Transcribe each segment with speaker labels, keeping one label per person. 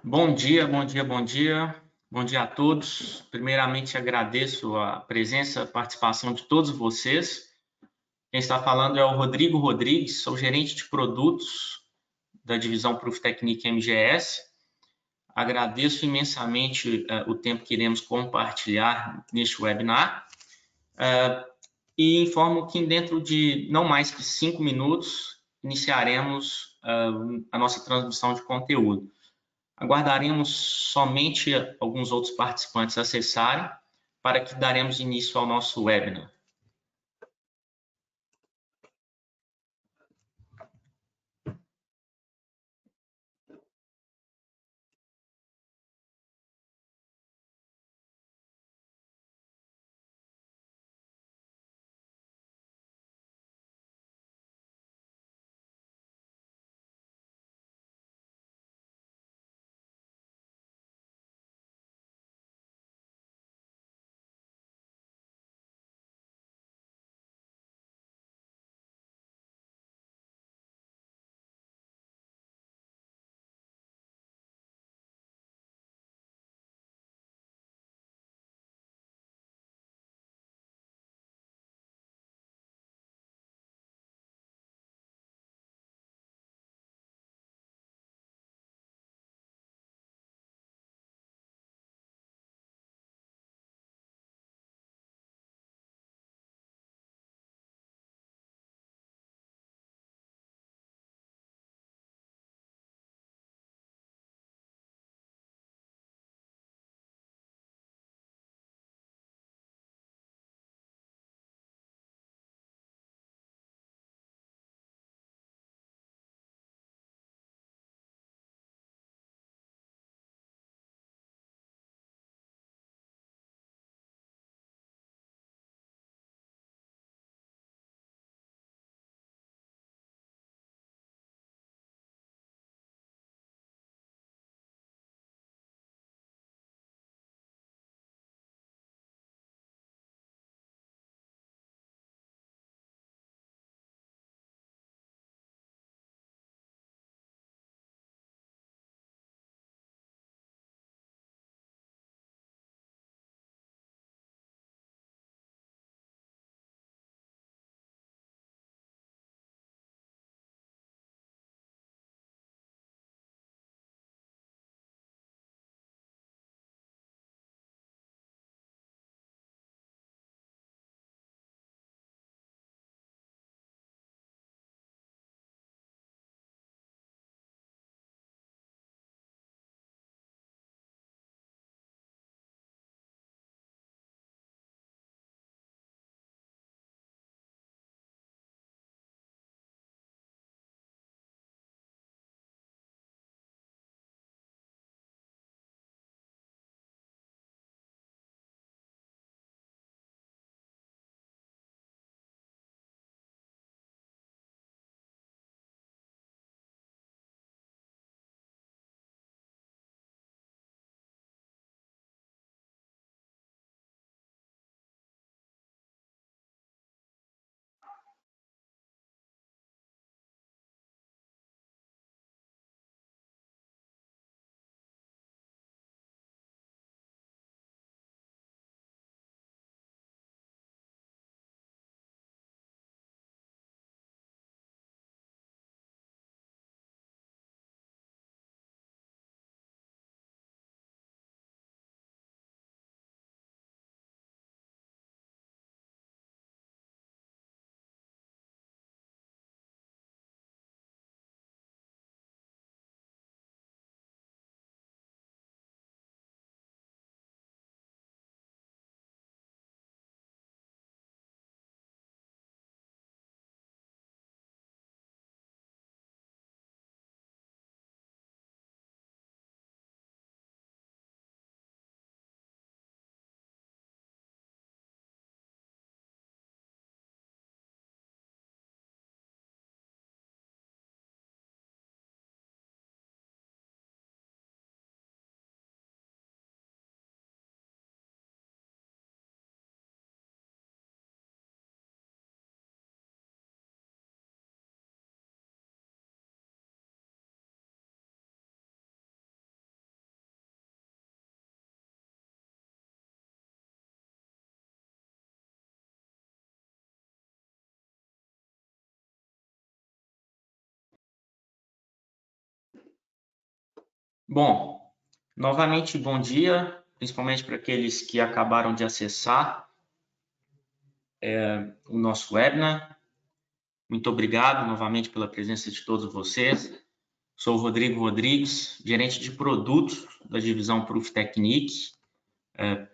Speaker 1: Bom dia, bom dia, bom dia. Bom dia a todos. Primeiramente, agradeço a presença, a participação de todos vocês. Quem está falando é o Rodrigo Rodrigues, sou gerente de produtos da divisão Proof Technique MGS. Agradeço imensamente o tempo que iremos compartilhar neste webinar e informo que dentro de não mais que 5 minutos iniciaremos a nossa transmissão de conteúdo. Aguardaremos somente alguns outros participantes acessarem para que daremos início ao nosso webinar. Bom, novamente bom dia, principalmente para aqueles que acabaram de acessar o nosso webinar. Muito obrigado novamente pela presença de todos vocês. Sou o Rodrigo Rodrigues, gerente de produtos da divisão Proof Technique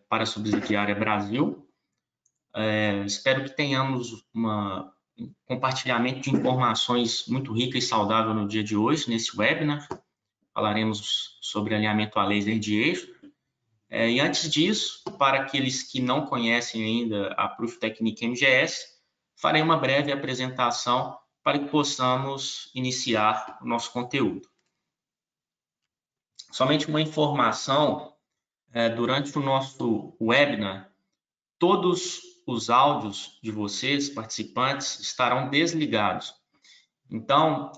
Speaker 1: para a subsidiária Brasil. Espero que tenhamos um compartilhamento de informações muito rica e saudável no dia de hoje, nesse webinar. Falaremos sobre alinhamento a laser de eixo. E antes disso, para aqueles que não conhecem ainda a Proof Technique MGS, farei uma breve apresentação para que possamos iniciar o nosso conteúdo. Somente uma informação, durante o nosso webinar, todos os áudios de vocês, participantes, estarão desligados. Então,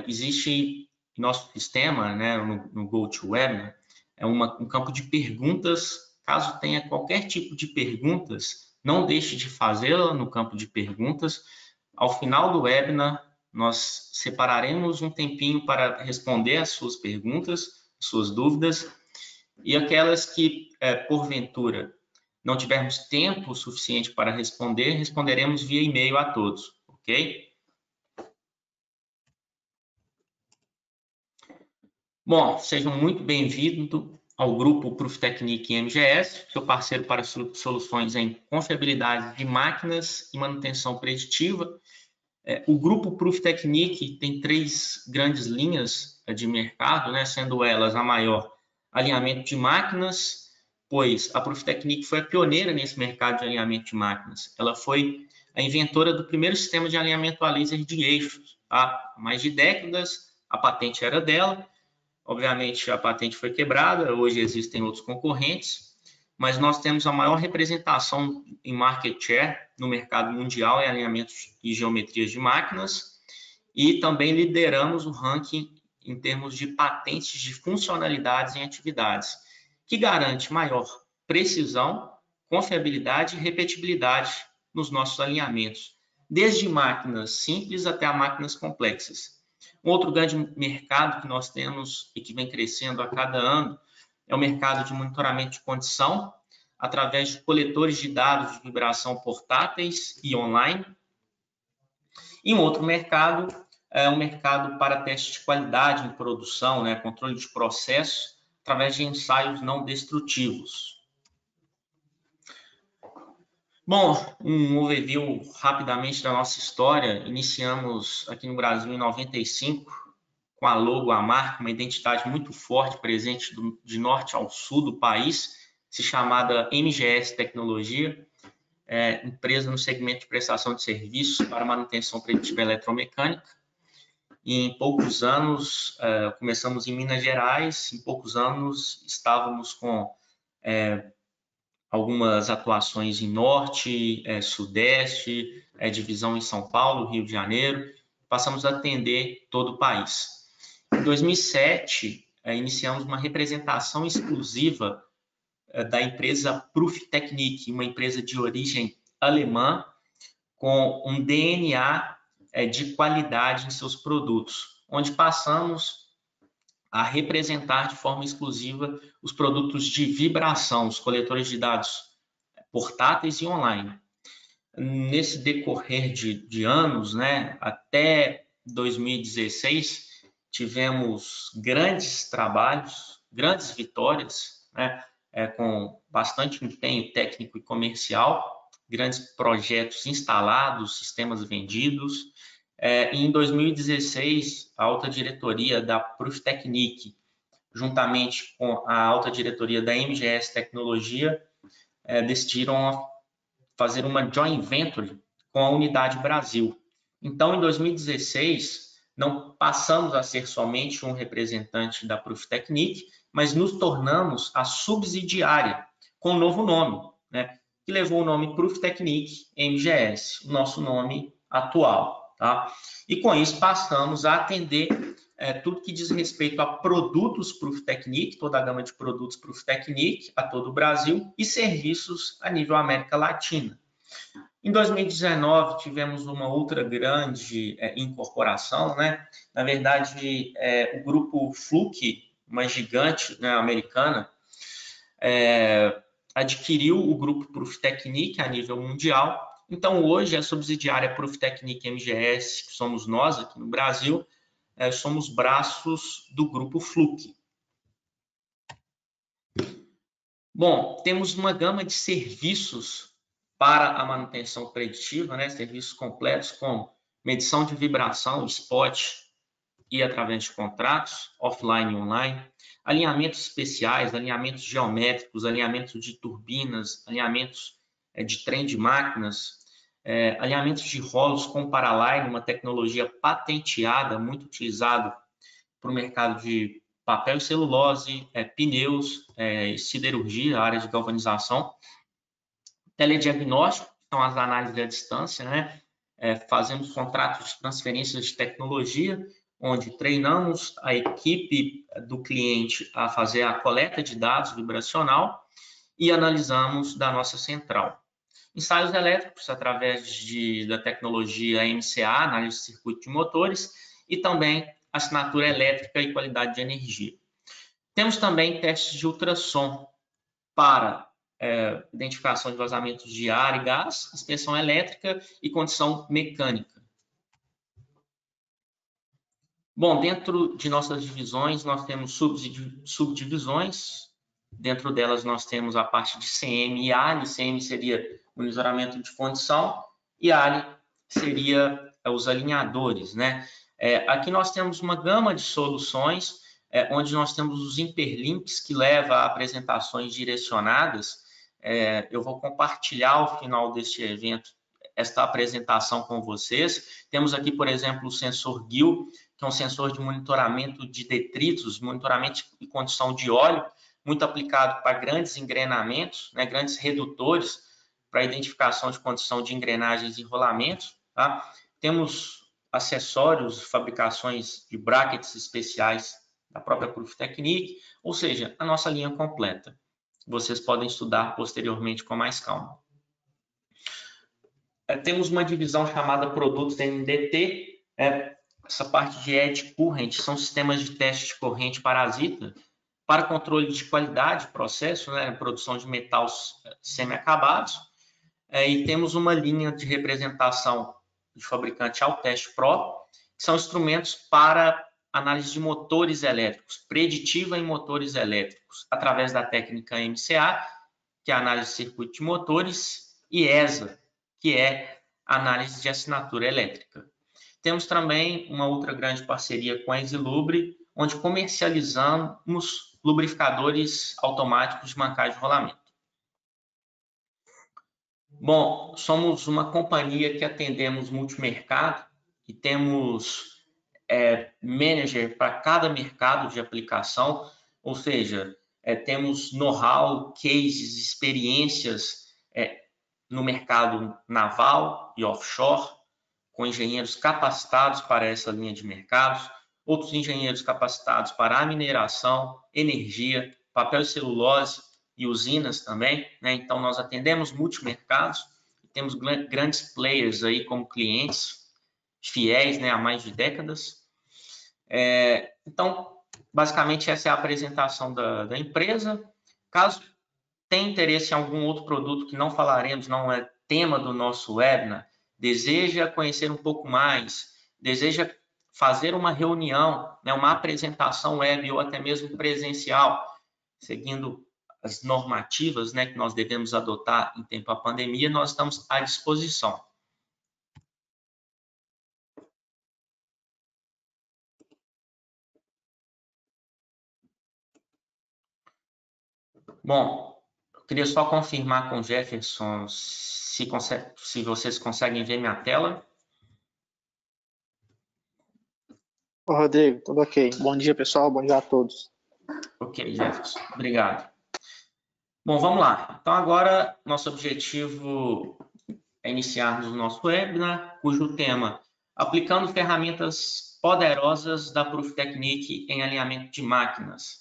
Speaker 1: existe em nosso sistema, né, no GoToWebinar, um campo de perguntas. Caso tenha qualquer tipo de perguntas, não deixe de fazê-la no campo de perguntas. Ao final do webinar, nós separaremos um tempinho para responder as suas perguntas, suas dúvidas, e aquelas que, porventura, não tivermos tempo suficiente para responder, responderemos via e-mail a todos, ok? Bom, sejam muito bem-vindos ao grupo Proof Technique MGS, seu parceiro para soluções em confiabilidade de máquinas e manutenção preditiva. O grupo Proof Technique tem 3 grandes linhas de mercado, né, sendo elas a maior, alinhamento de máquinas, pois a Proof Technique foi a pioneira nesse mercado de alinhamento de máquinas. Ela foi a inventora do primeiro sistema de alinhamento a laser de eixos. Há mais de décadas, a patente era dela. Obviamente, a patente foi quebrada, hoje existem outros concorrentes, mas nós temos a maior representação em market share no mercado mundial em alinhamentos e geometrias de máquinas, e também lideramos o ranking em termos de patentes de funcionalidades em atividades, que garante maior precisão, confiabilidade e repetibilidade nos nossos alinhamentos, desde máquinas simples até a máquinas complexas. Um outro grande mercado que nós temos e que vem crescendo a cada ano é o mercado de monitoramento de condição, através de coletores de dados de vibração portáteis e online. E um outro mercado é um mercado para teste de qualidade em produção, né, controle de processo, através de ensaios não destrutivos. Bom, um overview rapidamente da nossa história. Iniciamos aqui no Brasil em 95, com a logo, a marca, uma identidade muito forte, presente de norte ao sul do país, se chamada MGS Tecnologia, empresa no segmento de prestação de serviços para manutenção preditiva eletromecânica. E em poucos anos, começamos em Minas Gerais, em poucos anos estávamos com algumas atuações em Norte, Sudeste, divisão em São Paulo, Rio de Janeiro, passamos a atender todo o país. Em 2007, iniciamos uma representação exclusiva da empresa Proof Technique, uma empresa de origem alemã, com um DNA de qualidade em seus produtos, onde passamos a representar de forma exclusiva os produtos de vibração, os coletores de dados portáteis e online. Nesse decorrer de anos, né, até 2016, tivemos grandes trabalhos, grandes vitórias, né, com bastante empenho técnico e comercial, grandes projetos instalados, sistemas vendidos. Em 2016, a alta diretoria da Proof Technique, juntamente com a alta diretoria da MGS Tecnologia, decidiram fazer uma joint venture com a Unidade Brasil. Então, em 2016, não passamos a ser somente um representante da Proof Technique, mas nos tornamos a subsidiária com um novo nome, né, que levou o nome Proof Technique MGS, o nosso nome atual. Tá? E com isso passamos a atender tudo que diz respeito a produtos Proof Technique, toda a gama de produtos Proof Technique a todo o Brasil, e serviços a nível América Latina. Em 2019, tivemos uma outra grande incorporação, né? Na verdade, o grupo Fluke uma gigante, né, americana, adquiriu o grupo Pruftechnic a nível mundial. Então, hoje, a subsidiária Pruftechnic MGS, que somos nós aqui no Brasil, somos braços do grupo Fluke. Bom, temos uma gama de serviços para a manutenção preditiva, né? Serviços completos como medição de vibração, spot e através de contratos, offline e online, alinhamentos especiais, alinhamentos geométricos, alinhamentos de turbinas, alinhamentos de trem de máquinas, alinhamentos de rolos com Paraline, uma tecnologia patenteada, muito utilizada para o mercado de papel e celulose, pneus, siderurgia, área de galvanização, telediagnóstico, que são as análises à distância, né? Fazemos contratos de transferência de tecnologia, onde treinamos a equipe do cliente a fazer a coleta de dados vibracional e analisamos da nossa central. Ensaios elétricos através da tecnologia MCA, análise de circuito de motores, e também assinatura elétrica e qualidade de energia. Temos também testes de ultrassom para identificação de vazamentos de ar e gás, inspeção elétrica e condição mecânica. Bom, dentro de nossas divisões, nós temos subdivisões. Dentro delas, nós temos a parte de CM e ALI. CM seria monitoramento de condição e ALI seria os alinhadores, né? Aqui nós temos uma gama de soluções, onde nós temos os hiperlinks que levam a apresentações direcionadas. Eu vou compartilhar ao final deste evento esta apresentação com vocês. Temos aqui, por exemplo, o sensor GIL, que é um sensor de monitoramento de detritos, monitoramento e condição de óleo, muito aplicado para grandes engrenamentos, né, grandes redutores, para identificação de condição de engrenagens e rolamentos. Tá? Temos acessórios, fabricações de brackets especiais da própria Pruftechnic, ou seja, a nossa linha completa. Vocês podem estudar posteriormente com mais calma. Temos uma divisão chamada Produtos NDT. Essa parte de Edge Current são sistemas de teste de corrente parasita para controle de qualidade de processo, né, produção de metais semi-acabados. E temos uma linha de representação de fabricante Altest Pro, que são instrumentos para análise de motores elétricos, preditiva em motores elétricos, através da técnica MCA, que é a análise de circuito de motores, e ESA, que é a análise de assinatura elétrica. Temos também uma outra grande parceria com a Exelubre, onde comercializamos lubrificadores automáticos de mancagem de rolamento. Bom, somos uma companhia que atendemos multimercado e temos manager para cada mercado de aplicação, ou seja, temos know-how, cases, experiências no mercado naval e offshore, com engenheiros capacitados para essa linha de mercados, outros engenheiros capacitados para a mineração, energia, papel e celulose e usinas também, né? Então, nós atendemos multimercados e temos grandes players aí como clientes fiéis, né, há mais de décadas. Então, basicamente, essa é a apresentação da empresa. Caso tenha interesse em algum outro produto que não falaremos, não é tema do nosso webinar, deseja conhecer um pouco mais, deseja fazer uma reunião, né, uma apresentação web ou até mesmo presencial, seguindo as normativas, né, que nós devemos adotar em tempo à pandemia, nós estamos à disposição. Bom, eu queria só confirmar com o Jefferson se vocês conseguem ver minha tela.
Speaker 2: Ô, Rodrigo, tudo ok. Bom dia, pessoal. Bom dia a todos.
Speaker 1: Ok, Jefferson. Obrigado. Bom, vamos lá. Então, agora, nosso objetivo é iniciarmos o nosso webinar, cujo tema, aplicando ferramentas poderosas da Pruftechnic em alinhamento de máquinas.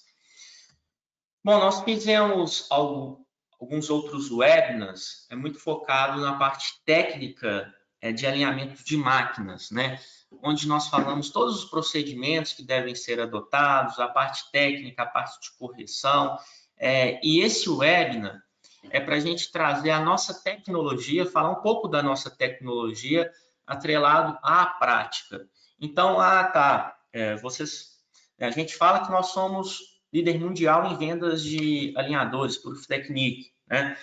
Speaker 1: Bom, nós fizemos alguns outros webinars, muito focado na parte técnica de alinhamento de máquinas, né? Onde nós falamos todos os procedimentos que devem ser adotados, a parte técnica, a parte de correção. E esse webinar é para a gente trazer a nossa tecnologia, falar um pouco da nossa tecnologia atrelado à prática. Então, a gente fala que nós somos líder mundial em vendas de alinhadores, Proof Technique, né?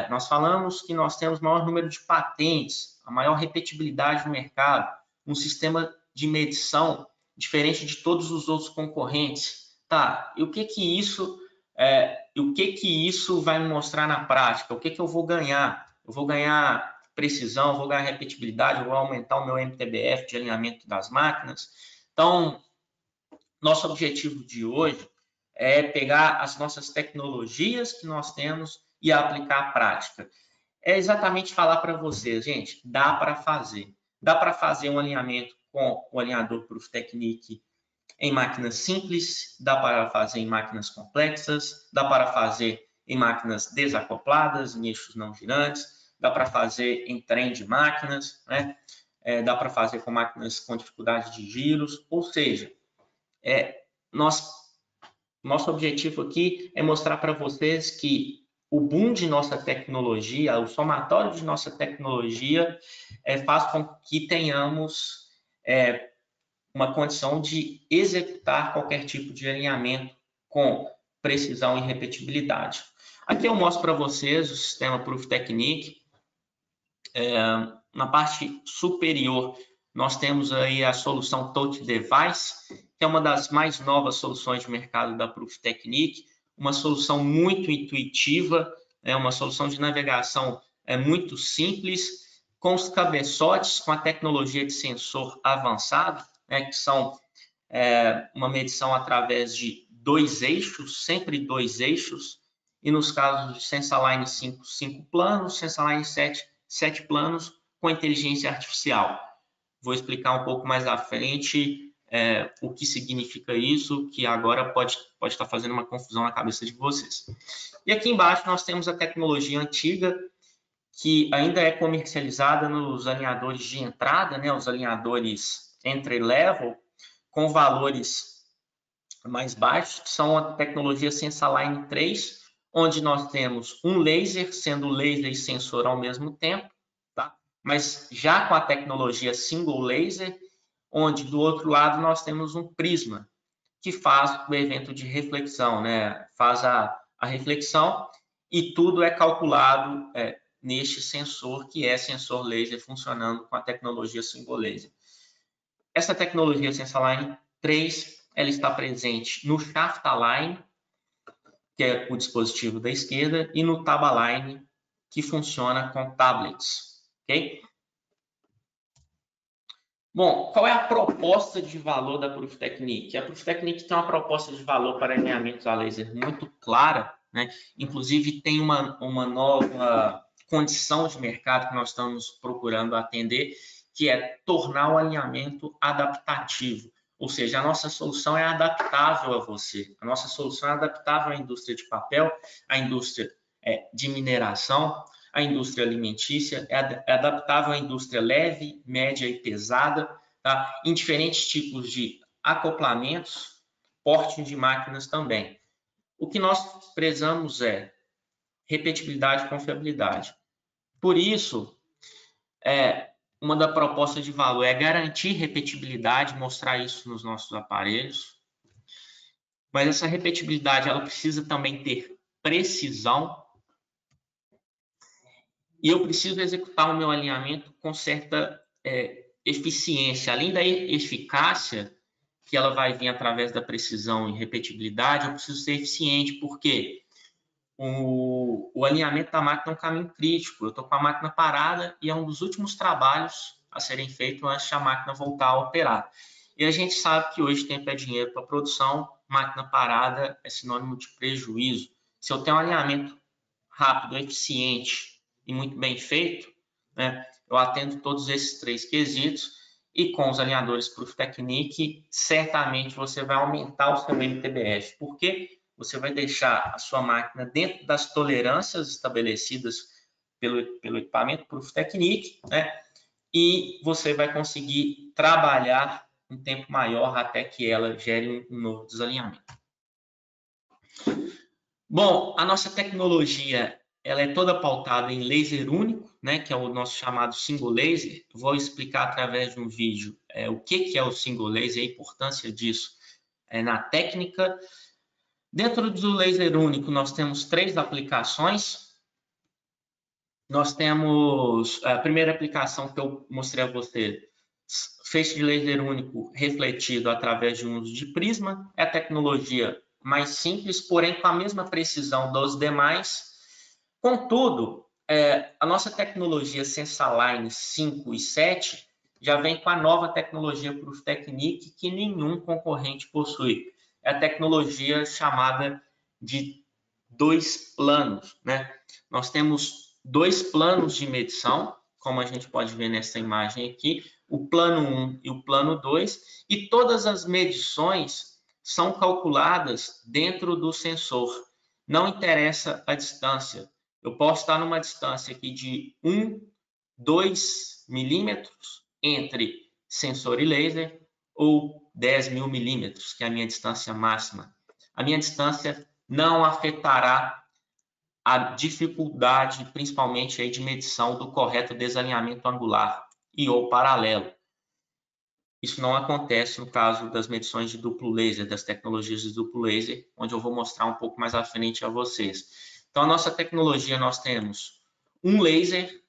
Speaker 1: Nós falamos que nós temos o maior número de patentes, a maior repetibilidade no mercado, um sistema de medição diferente de todos os outros concorrentes. Tá, e o que isso vai me mostrar na prática? O que eu vou ganhar? Eu vou ganhar precisão, eu vou ganhar repetibilidade, eu vou aumentar o meu MTBF de alinhamento das máquinas. Então, nosso objetivo de hoje é pegar as nossas tecnologias que nós temos e aplicar a prática. É exatamente falar para vocês, gente, dá para fazer. Dá para fazer um alinhamento com o alinhador Proof Technique em máquinas simples, dá para fazer em máquinas complexas, dá para fazer em máquinas desacopladas, em eixos não girantes, dá para fazer em trem de máquinas, né? Dá para fazer com máquinas com dificuldade de giros, ou seja, nosso objetivo aqui é mostrar para vocês que o boom de nossa tecnologia, o somatório de nossa tecnologia faz com que tenhamos uma condição de executar qualquer tipo de alinhamento com precisão e repetibilidade. Aqui eu mostro para vocês o sistema Proof Technique. Na parte superior, nós temos aí a solução Touch Device, que é uma das mais novas soluções de mercado da Proof Technique, uma solução muito intuitiva, uma solução de navegação muito simples, com os cabeçotes, com a tecnologia de sensor avançado, que são uma medição através de 2 eixos, sempre 2 eixos, e nos casos de Sensaline 5 planos, Sensaline 7 planos, com inteligência artificial. Vou explicar um pouco mais à frente o que significa isso, que agora pode estar fazendo uma confusão na cabeça de vocês. E aqui embaixo nós temos a tecnologia antiga, que ainda é comercializada nos alinhadores de entrada, né, os alinhadores entry-level, com valores mais baixos, que são a tecnologia Sensaline 3, onde nós temos um laser, sendo laser e sensor ao mesmo tempo, tá? Mas já com a tecnologia single laser, onde do outro lado nós temos um prisma, que faz o evento de reflexão, né? Faz a reflexão e tudo é calculado neste sensor, que é sensor laser funcionando com a tecnologia single laser. Essa tecnologia Sensaline 3, ela está presente no Shaft-Align, que é o dispositivo da esquerda, e no Tab-Align, que funciona com tablets, ok? Bom, qual é a proposta de valor da Proof Technique? A Proof Technique tem uma proposta de valor para alinhamentos a laser muito clara, né? Inclusive tem uma nova condição de mercado que nós estamos procurando atender, que é tornar o alinhamento adaptativo. Ou seja, a nossa solução é adaptável a você. A nossa solução é adaptável à indústria de papel, à indústria de mineração, a indústria alimentícia, é adaptável à indústria leve, média e pesada, tá? Em diferentes tipos de acoplamentos, porte de máquinas também. O que nós prezamos é repetibilidade e confiabilidade. Por isso, uma da proposta de valor é garantir repetibilidade, mostrar isso nos nossos aparelhos. Mas essa repetibilidade ela precisa também ter precisão. E eu preciso executar o meu alinhamento com certa eficiência. Além da eficácia, que ela vai vir através da precisão e repetibilidade, eu preciso ser eficiente, porque o alinhamento da máquina é um caminho crítico. Eu estou com a máquina parada e é um dos últimos trabalhos a serem feitos antes da máquina voltar a operar. E a gente sabe que hoje tempo é dinheiro para produção, máquina parada é sinônimo de prejuízo. Se eu tenho um alinhamento rápido, eficiente e muito bem feito, né, eu atendo todos esses 3 quesitos e com os alinhadores Proof Technique, certamente você vai aumentar o seu MTBF, porque você vai deixar a sua máquina dentro das tolerâncias estabelecidas pelo equipamento Proof Technique, né, e você vai conseguir trabalhar um tempo maior até que ela gere um novo desalinhamento. Bom, a nossa tecnologia ela é toda pautada em laser único, né, que é o nosso chamado single laser. Vou explicar através de um vídeo o que é o single laser e a importância disso na técnica. Dentro do laser único, nós temos 3 aplicações. Nós temos a primeira aplicação que eu mostrei a você, feixe de laser único refletido através de um uso de prisma. É a tecnologia mais simples, porém com a mesma precisão dos demais. Contudo, a nossa tecnologia Sensaline 5 e 7 já vem com a nova tecnologia Proof Technique que nenhum concorrente possui. É a tecnologia chamada de 2 planos, né? Nós temos 2 planos de medição, como a gente pode ver nessa imagem aqui, o plano 1 e o plano 2, e todas as medições são calculadas dentro do sensor. Não interessa a distância. Eu posso estar numa distância aqui de 1, 2 milímetros entre sensor e laser, ou 10.000 milímetros, que é a minha distância máxima. A minha distância não afetará a dificuldade, principalmente aí de medição do correto desalinhamento angular e ou paralelo. Isso não acontece no caso das medições de duplo laser, das tecnologias de duplo laser, onde eu vou mostrar um pouco mais à frente a vocês. Então, a nossa tecnologia, nós temos um laser,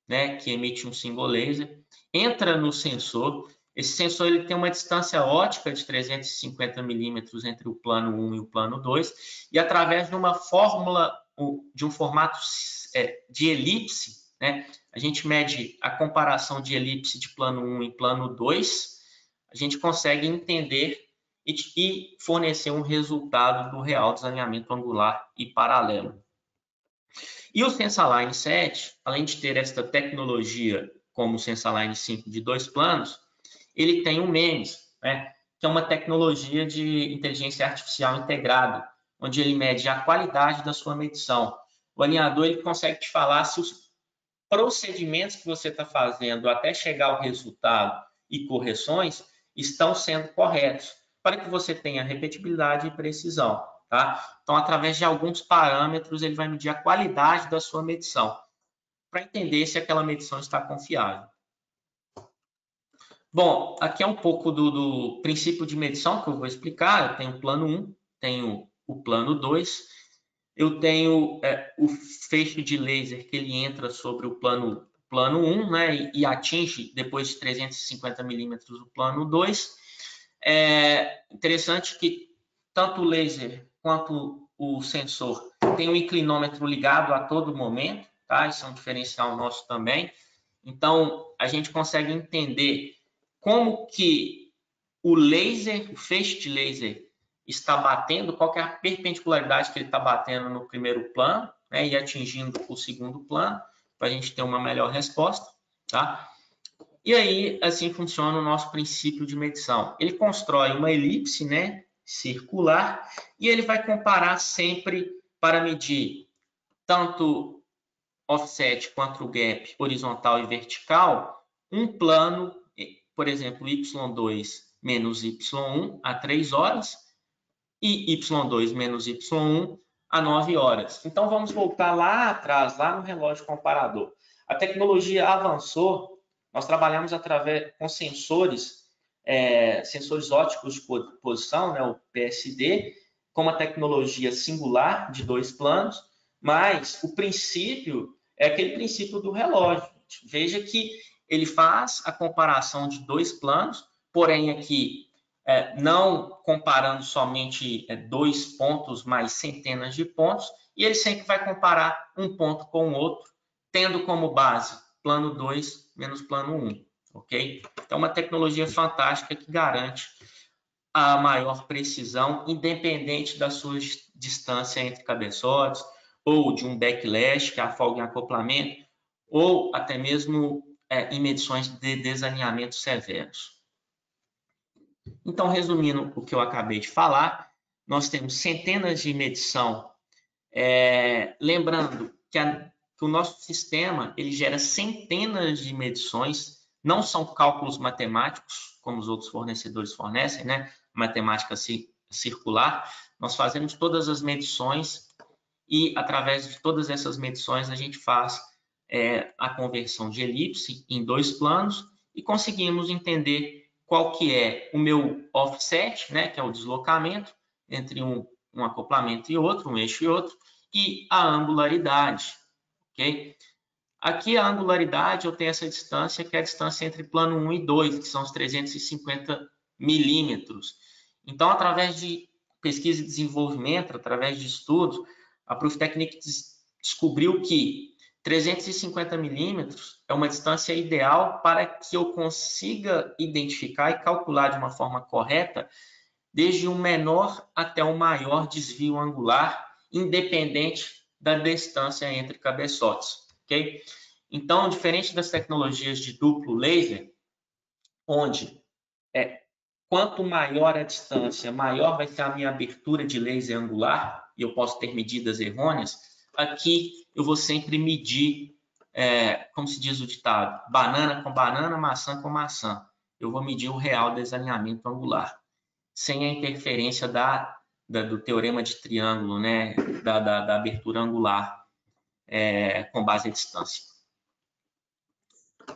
Speaker 1: né, que emite um single laser, entra no sensor. Esse sensor ele tem uma distância ótica de 350 milímetros entre o plano 1 e o plano 2, e através de uma fórmula, de um formato de elipse, né, a gente mede a comparação de elipse de plano 1 e plano 2, a gente consegue entender e fornecer um resultado do real desalinhamento angular e paralelo. E o Sensaline 7, além de ter esta tecnologia como o Sensaline 5 de 2 planos, ele tem o MEMS, né, que é uma tecnologia de inteligência artificial integrada, onde ele mede a qualidade da sua medição. O alinhador ele consegue te falar se os procedimentos que você está fazendo até chegar ao resultado e correções estão sendo corretos, para que você tenha repetibilidade e precisão. Tá? Então, através de alguns parâmetros, ele vai medir a qualidade da sua medição, para entender se aquela medição está confiável. Bom, aqui é um pouco do princípio de medição que eu vou explicar. Eu tenho o plano 1, tenho o plano 2, eu tenho o feixe de laser que ele entra sobre o plano 1, né, e atinge, depois de 350 milímetros, o plano 2. É interessante que tanto o laser quanto o sensor tem um inclinômetro ligado a todo momento, tá? Isso é um diferencial nosso também. Então, a gente consegue entender como que o laser, o feixe de laser, está batendo, qual que é a perpendicularidade que ele está batendo no primeiro plano, né, e atingindo o segundo plano, para a gente ter uma melhor resposta, tá? E aí, assim funciona o nosso princípio de medição. Ele constrói uma elipse, né, circular, e ele vai comparar sempre para medir tanto offset quanto o gap horizontal e vertical, um plano, por exemplo, y2 menos y1 a 3 horas e y2 menos y1 a 9 horas. Então, vamos voltar lá atrás, lá no relógio comparador. A tecnologia avançou, nós trabalhamos com sensores, sensores ópticos de posição, né, o PSD, com uma tecnologia singular de 2 planos, mas o princípio é aquele princípio do relógio. Veja que ele faz a comparação de 2 planos, porém aqui não comparando somente 2 pontos, mas centenas de pontos, e ele sempre vai comparar um ponto com o outro, tendo como base plano 2 menos plano 1, ok? Então, uma tecnologia fantástica que garante a maior precisão, independente da sua distância entre cabeçotes, ou de um backlash, que é a folga em acoplamento, ou até mesmo em medições de desalinhamento severos. Então, resumindo o que eu acabei de falar, nós temos centenas de medição. Lembrando que o nosso sistema ele gera centenas de medições Não são cálculos matemáticos, como os outros fornecedores fornecem, né? Matemática circular. Nós fazemos todas as medições e, através de todas essas medições, a gente faz a conversão de elipse em 2 planos e conseguimos entender qual que é o meu offset, né? Que é o deslocamento entre um acoplamento e outro, um eixo e outro, e a angularidade, ok? Aqui a angularidade, eu tenho essa distância, que é a distância entre plano 1 e 2, que são os 350 milímetros. Então, através de pesquisa e desenvolvimento, através de estudos, a Pruftechnic descobriu que 350 milímetros é uma distância ideal para que eu consiga identificar e calcular de uma forma correta desde o menor até o maior desvio angular, independente da distância entre cabeçotes. Okay? Então, diferente das tecnologias de duplo laser, onde quanto maior a distância, maior vai ser a minha abertura de laser angular, e eu posso ter medidas errôneas, aqui eu vou sempre medir, como se diz o ditado, banana com banana, maçã com maçã. Eu vou medir o real desalinhamento angular, sem a interferência do teorema de triângulo, né? da abertura angular, com base em distância.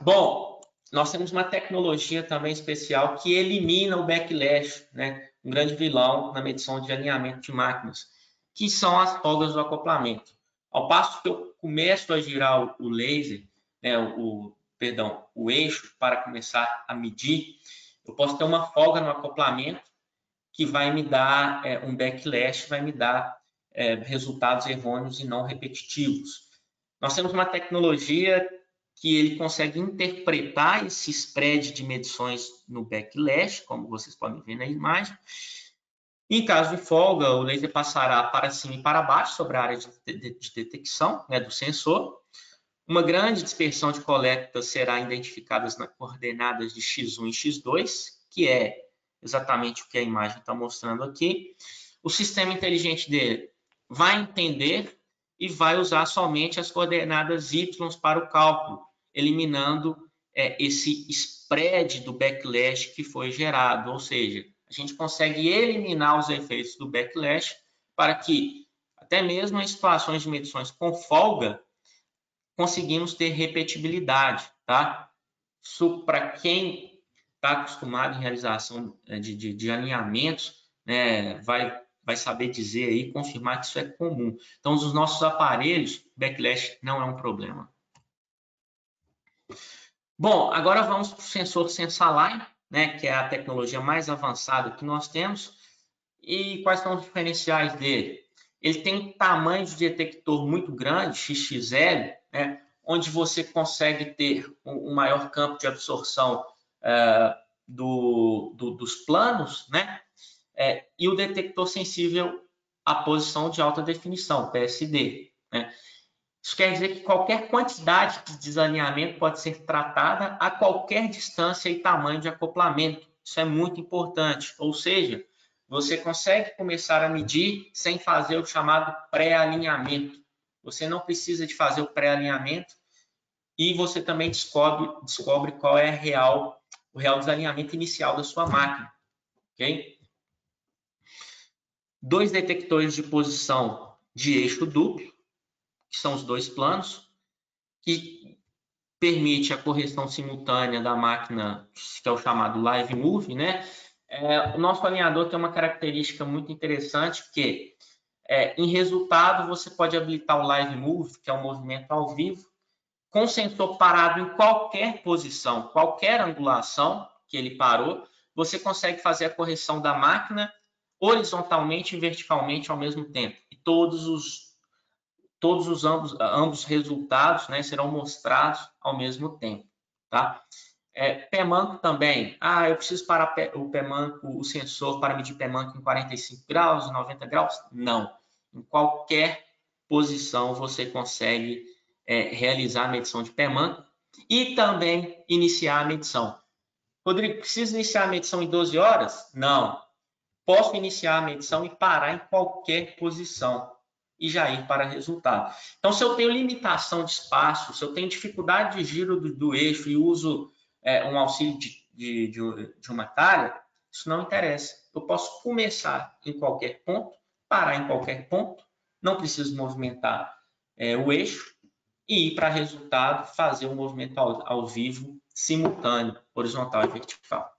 Speaker 1: Bom, nós temos uma tecnologia também especial que elimina o backlash, né? Um grande vilão na medição de alinhamento de máquinas, que são as folgas do acoplamento. Ao passo que eu começo a girar o laser, né? o eixo, para começar a medir, eu posso ter uma folga no acoplamento que vai me dar um backlash, vai me dar resultados errôneos e não repetitivos. Nós temos uma tecnologia que ele consegue interpretar esse spread de medições no backlash, como vocês podem ver na imagem. Em caso de folga, o laser passará para cima e para baixo sobre a área de detecção, né, do sensor. Uma grande dispersão de coletas será identificada nas coordenadas de x1 e x2, que é exatamente o que a imagem está mostrando aqui. O sistema inteligente dele vai entender e vai usar somente as coordenadas y para o cálculo, eliminando esse spread do backlash que foi gerado. Ou seja, a gente consegue eliminar os efeitos do backlash para que, até mesmo em situações de medições com folga, conseguimos ter repetibilidade, tá? Isso, para quem está acostumado em realização de alinhamentos, né, vai saber dizer aí, confirmar que isso é comum. Então, os nossos aparelhos, backlash não é um problema. Bom, agora vamos para o sensor Sensaline, né, que é a tecnologia mais avançada que nós temos. E quais são os diferenciais dele? Ele tem um tamanho de detector muito grande, XXL, né, onde você consegue ter um maior campo de absorção dos planos, né? E o detector sensível à posição de alta definição, PSD. Né? Isso quer dizer que qualquer quantidade de desalinhamento pode ser tratada a qualquer distância e tamanho de acoplamento. Isso é muito importante. Ou seja, você consegue começar a medir sem fazer o chamado pré-alinhamento. Você não precisa de fazer o pré-alinhamento e você também descobre qual é o real desalinhamento inicial da sua máquina. Okay? 2 detectores de posição de eixo duplo, que são os 2 planos, que permite a correção simultânea da máquina, que é o chamado Live Move, né? O nosso alinhador tem uma característica muito interessante, que em resultado você pode habilitar o Live Move, que é um movimento ao vivo, com o sensor parado em qualquer posição, qualquer angulação que ele parou, você consegue fazer a correção da máquina horizontalmente e verticalmente ao mesmo tempo. E ambos resultados, né, serão mostrados ao mesmo tempo. Tá? Pé manco também. Eu preciso parar o pé manco, o sensor para medir pé manco em 45 graus, 90 graus? Não. Em qualquer posição você consegue realizar a medição de pé manco e também iniciar a medição. Rodrigo, preciso iniciar a medição em 12 horas? Não. Posso iniciar a medição e parar em qualquer posição e já ir para resultado. Então, se eu tenho limitação de espaço, se eu tenho dificuldade de giro do eixo e uso um auxílio de uma calha, isso não interessa. Eu posso começar em qualquer ponto, parar em qualquer ponto, não preciso movimentar o eixo e ir para resultado, fazer o movimento ao vivo, simultâneo, horizontal e vertical.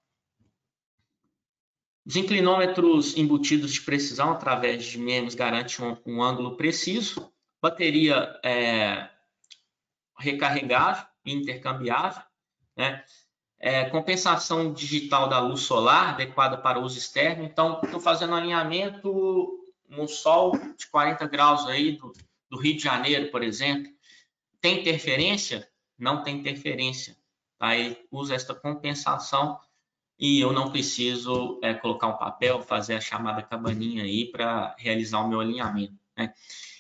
Speaker 1: Os inclinômetros embutidos de precisão através de MEMS garantem um ângulo preciso, bateria recarregável e intercambiável, né? Compensação digital da luz solar adequada para uso externo. Então, estou fazendo um alinhamento no sol de 40 graus aí do Rio de Janeiro, por exemplo. Tem interferência? Não tem interferência. Aí usa esta compensação e eu não preciso colocar um papel, fazer a chamada cabaninha aí para realizar o meu alinhamento, né?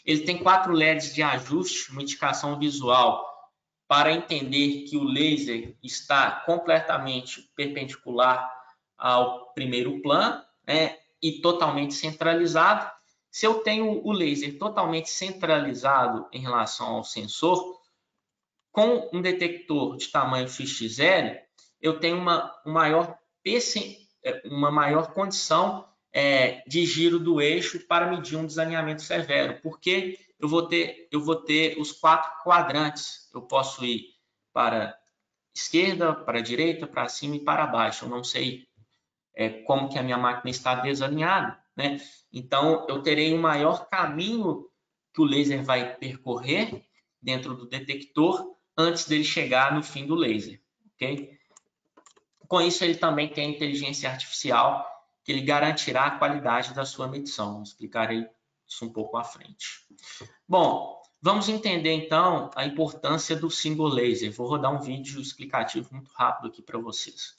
Speaker 1: Ele tem 4 LEDs de ajuste, uma indicação visual para entender que o laser está completamente perpendicular ao primeiro plano, né, e totalmente centralizado. Se eu tenho o laser totalmente centralizado em relação ao sensor, com um detector de tamanho XXL, eu tenho uma maior condição de giro do eixo para medir um desalinhamento severo, porque eu vou ter os 4 quadrantes. Eu posso ir para esquerda, para direita, para cima e para baixo. Eu não sei como que a minha máquina está desalinhada, né? Então, eu terei um maior caminho que o laser vai percorrer dentro do detector antes dele chegar no fim do laser, ok? Com isso, ele também tem inteligência artificial que ele garantirá a qualidade da sua medição. Explicarei isso um pouco à frente. Bom, vamos entender então a importância do single laser. Vou rodar um vídeo explicativo muito rápido aqui para vocês.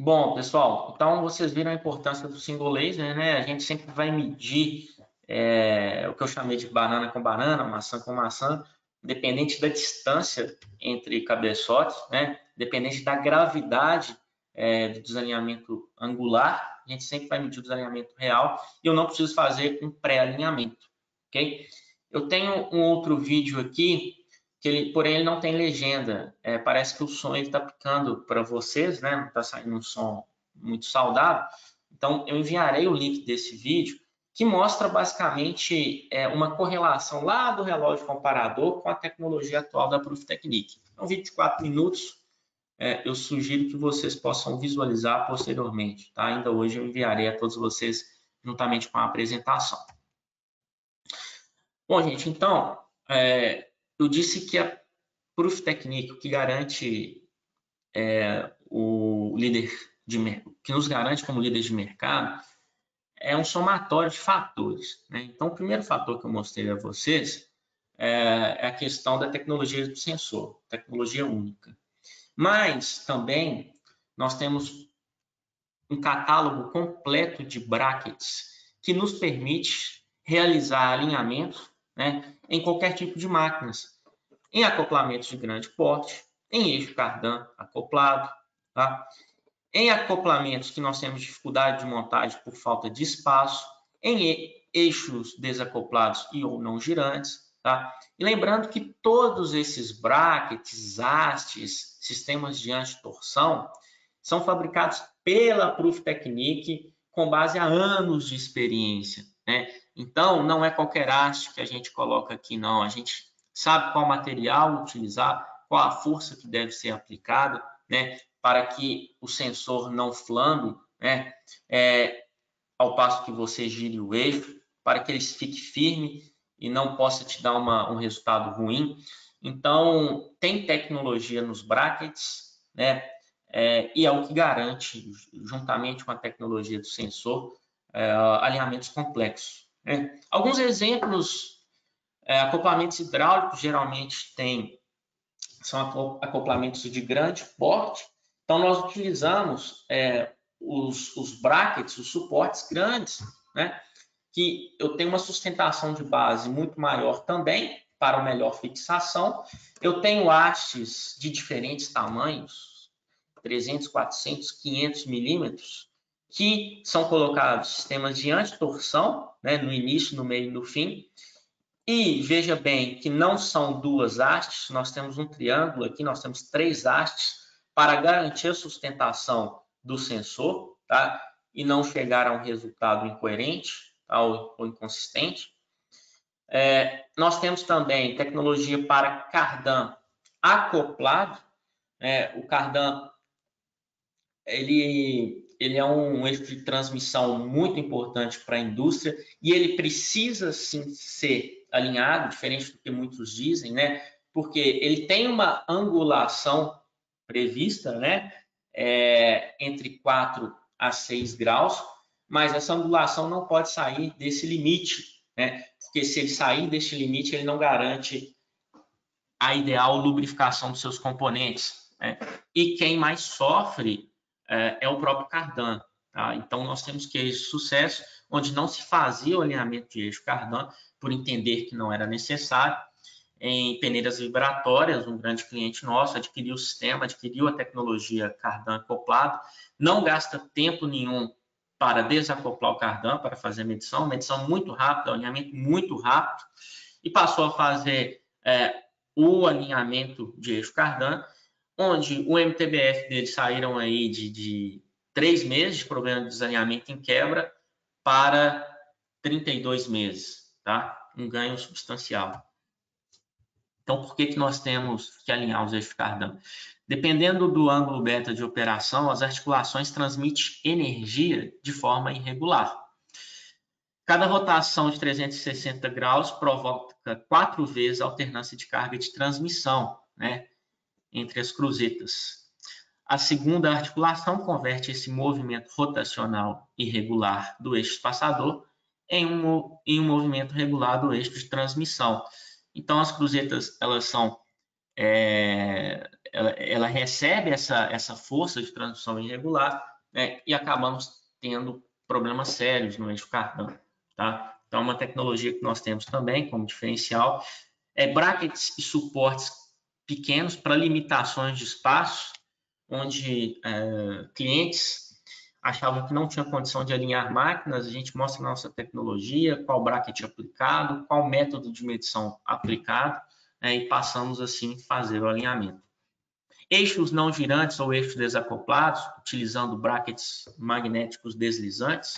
Speaker 1: Bom, pessoal, então vocês viram a importância do single laser, né? A gente sempre vai medir o que eu chamei de banana com banana, maçã com maçã, dependente da distância entre cabeçotes, né? Dependente da gravidade do desalinhamento angular, a gente sempre vai medir o desalinhamento real e eu não preciso fazer um pré-alinhamento, ok? Eu tenho um outro vídeo aqui porém ele não tem legenda. Parece que o som está picando para vocês, né? Não está saindo um som muito saudável. Então, eu enviarei o link desse vídeo, que mostra basicamente uma correlação lá do relógio comparador com a tecnologia atual da Proof Technique. É um vídeo de 4 minutos, eu sugiro que vocês possam visualizar posteriormente, tá? Ainda hoje eu enviarei a todos vocês juntamente com a apresentação. Bom, gente, então, eu disse que a Proof Technique, o que garante o líder que nos garante como líder de mercado, é um somatório de fatores, né? Então, o primeiro fator que eu mostrei a vocês é a questão da tecnologia do sensor, tecnologia única. Mas também nós temos um catálogo completo de brackets que nos permite realizar alinhamentos, né, em qualquer tipo de máquinas, em acoplamentos de grande porte, em eixo cardan acoplado, tá? Em acoplamentos que nós temos dificuldade de montagem por falta de espaço, em eixos desacoplados e ou não girantes, tá? E lembrando que todos esses brackets, hastes, sistemas de antitorção, são fabricados pela Proof Technique com base a anos de experiência, né? Então, não é qualquer haste que a gente coloca aqui, não. A gente sabe qual material utilizar, qual a força que deve ser aplicada, né? Para que o sensor não flambe, né? Ao passo que você gire o eixo, para que ele fique firme e não possa te dar um resultado ruim. Então, tem tecnologia nos brackets, né? E é o que garante, juntamente com a tecnologia do sensor, alinhamentos complexos, né? Alguns exemplos, acoplamentos hidráulicos geralmente são acoplamentos de grande porte. Então, nós utilizamos os brackets, os suportes grandes, né? Que eu tenho uma sustentação de base muito maior também, para melhor fixação. Eu tenho hastes de diferentes tamanhos, 300, 400, 500 milímetros, que são colocados sistemas de antitorção, né, no início, no meio e no fim. E veja bem que não são duas hastes, nós temos um triângulo aqui, nós temos 3 hastes para garantir a sustentação do sensor, tá? E não chegar a um resultado incoerente, tá? ou inconsistente. Nós temos também tecnologia para cardan acoplado. O cardan ele é um eixo de transmissão muito importante para a indústria e ele precisa sim ser alinhado, diferente do que muitos dizem, né? Porque ele tem uma angulação prevista, né? Entre 4 a 6 graus, mas essa angulação não pode sair desse limite, né? Porque se ele sair desse limite, ele não garante a ideal lubrificação dos seus componentes, né? E quem mais sofre é o próprio cardan, tá? Então, nós temos cases de sucesso onde não se fazia o alinhamento de eixo cardan por entender que não era necessário. Em peneiras vibratórias, um grande cliente nosso adquiriu o sistema, adquiriu a tecnologia cardan acoplado, não gasta tempo nenhum para desacoplar o cardan, para fazer a medição muito rápida, alinhamento muito rápido, e passou a fazer o alinhamento de eixo cardan, onde o MTBF deles saíram aí de 3 meses de problema de desalinhamento em quebra para 32 meses, tá? Um ganho substancial. Então, por que nós temos que alinhar os eixos cardan? Dependendo do ângulo beta de operação, as articulações transmitem energia de forma irregular. Cada rotação de 360 graus provoca 4 vezes a alternância de carga de transmissão, né, entre as cruzetas. A segunda articulação converte esse movimento rotacional irregular do eixo espaçador em um movimento regular do eixo de transmissão. Então, as cruzetas, ela recebe essa força de transmissão irregular, né, e acabamos tendo problemas sérios no eixo cardan, tá? Então, uma tecnologia que nós temos também como diferencial brackets e suportes pequenos para limitações de espaço, onde clientes achavam que não tinha condição de alinhar máquinas. A gente mostra a nossa tecnologia, qual bracket aplicado, qual método de medição aplicado, e passamos assim a fazer o alinhamento. Eixos não girantes ou eixos desacoplados, utilizando brackets magnéticos deslizantes.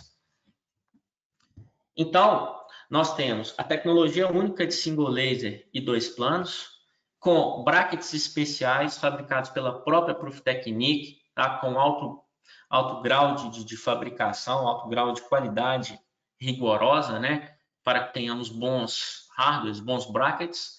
Speaker 1: Então, nós temos a tecnologia única de single laser e 2 planos, com brackets especiais fabricados pela própria Profitecnic, tá? Com alto grau de fabricação, alto grau de qualidade rigorosa, né? Para que tenhamos bons hardwares, bons brackets.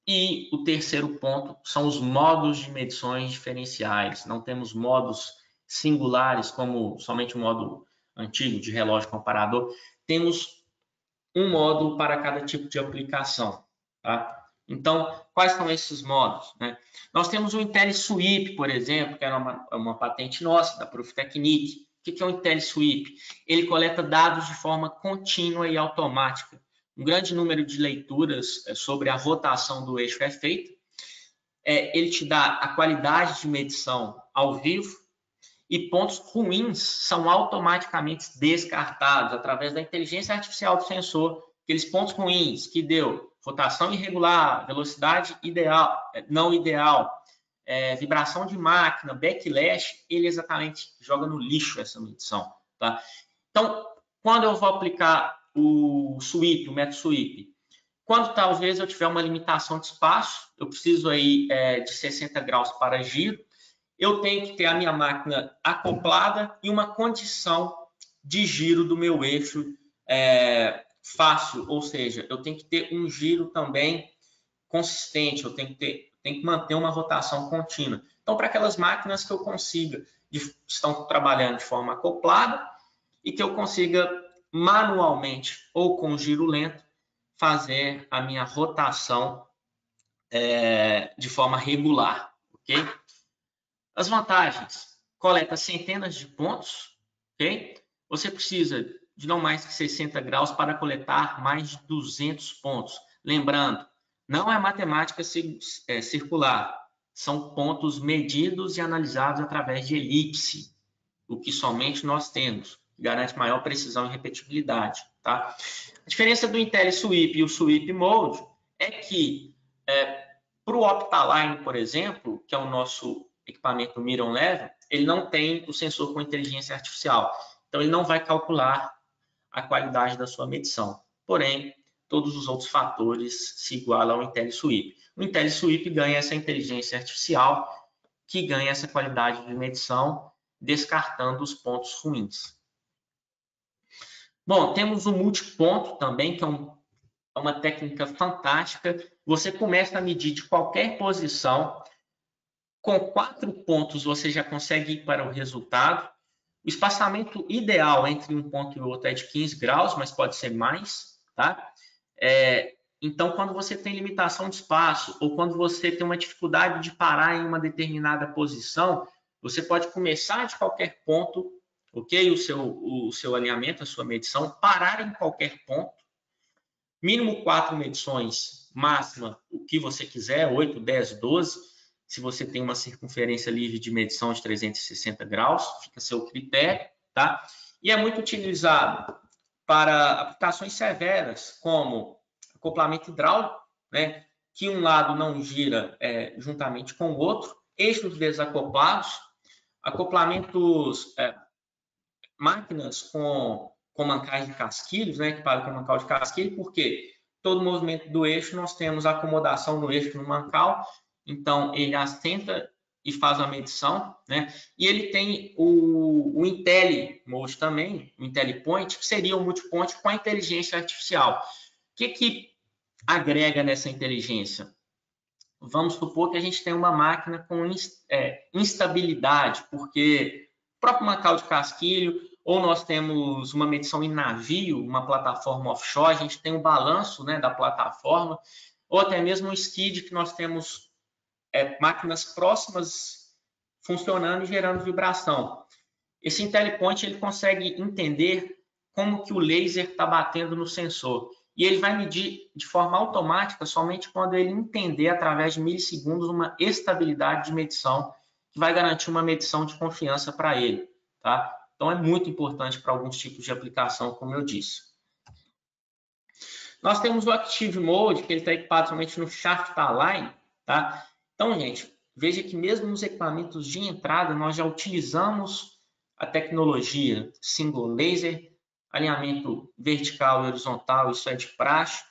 Speaker 1: E o terceiro ponto são os modos de medições diferenciais. Não temos modos singulares, como somente o modo antigo de relógio comparador. Temos um modo para cada tipo de aplicação. Tá? Então, quais são esses modos? Né? Nós temos o IntelliSweep, por exemplo, que era uma patente nossa, da Profitecnic. O que é o IntelliSweep? Ele coleta dados de forma contínua e automática. Um grande número de leituras sobre a rotação do eixo é feita. Ele te dá a qualidade de medição ao vivo e pontos ruins são automaticamente descartados através da inteligência artificial do sensor. Aqueles pontos ruins que deu rotação irregular, velocidade ideal, não ideal, vibração de máquina, backlash, ele exatamente joga no lixo essa medição. Tá? Então, quando eu vou aplicar o sweep, o método sweep, quando talvez eu tiver uma limitação de espaço, eu preciso aí de 60 graus para giro, eu tenho que ter a minha máquina acoplada e uma condição de giro do meu eixo fácil, ou seja, eu tenho que ter um giro também consistente, eu tenho que manter uma rotação contínua. Então, para aquelas máquinas que eu consiga, estão trabalhando de forma acoplada e que eu consiga manualmente ou com giro lento fazer a minha rotação de forma regular, ok? As vantagens: coleta centenas de pontos, ok? Você precisa de não mais que 60 graus para coletar mais de 200 pontos. Lembrando, não é matemática circular, são pontos medidos e analisados através de elipse, o que somente nós temos, que garante maior precisão e repetibilidade. Tá? A diferença do IntelliSweep e o Sweep Mode é que, para o Optaline, por exemplo, que é o nosso equipamento Miron Level, ele não tem o sensor com inteligência artificial. Então, ele não vai calcular a qualidade da sua medição. Porém, todos os outros fatores se igualam ao IntelliSweep. O IntelliSweep ganha essa inteligência artificial, que ganha essa qualidade de medição, descartando os pontos ruins. Bom, temos o multiponto também, que é uma técnica fantástica. Você começa a medir de qualquer posição. Com 4 pontos, você já consegue ir para o resultado. O espaçamento ideal entre um ponto e outro é de 15 graus, mas pode ser mais. Tá? Então, quando você tem limitação de espaço ou quando você tem uma dificuldade de parar em uma determinada posição, você pode começar de qualquer ponto, ok? O seu alinhamento, a sua medição, parar em qualquer ponto, mínimo 4 medições, máxima o que você quiser, 8, 10, 12, se você tem uma circunferência livre de medição de 360 graus, fica a seu critério, tá? E é muito utilizado para aplicações severas, como acoplamento hidráulico, né? Que um lado não gira juntamente com o outro, eixos desacoplados, acoplamentos, máquinas com mancais de casquilhos, né? Que param com mancal de casquilho, porque todo movimento do eixo nós temos acomodação no eixo no mancal, então ele assenta e faz a medição, né? E ele tem o IntelliMode também, o IntelliPoint, que seria o multipoint com a inteligência artificial. O que agrega nessa inteligência? Vamos supor que a gente tem uma máquina com instabilidade, porque o próprio mancal de casquilho, ou nós temos uma medição em navio, uma plataforma offshore, a gente tem um balanço, né, da plataforma, ou até mesmo um skid que nós temos máquinas próximas funcionando e gerando vibração. Esse IntelliPoint ele consegue entender como que o laser está batendo no sensor. E ele vai medir de forma automática somente quando ele entender, através de milissegundos, uma estabilidade de medição, que vai garantir uma medição de confiança para ele. Tá? Então, é muito importante para alguns tipos de aplicação, como eu disse. Nós temos o Active Mode, que ele está equipado somente no Shaft Align. Tá? Então, gente, veja que mesmo nos equipamentos de entrada, nós já utilizamos a tecnologia Single Laser alinhamento vertical e horizontal, isso é de praxe.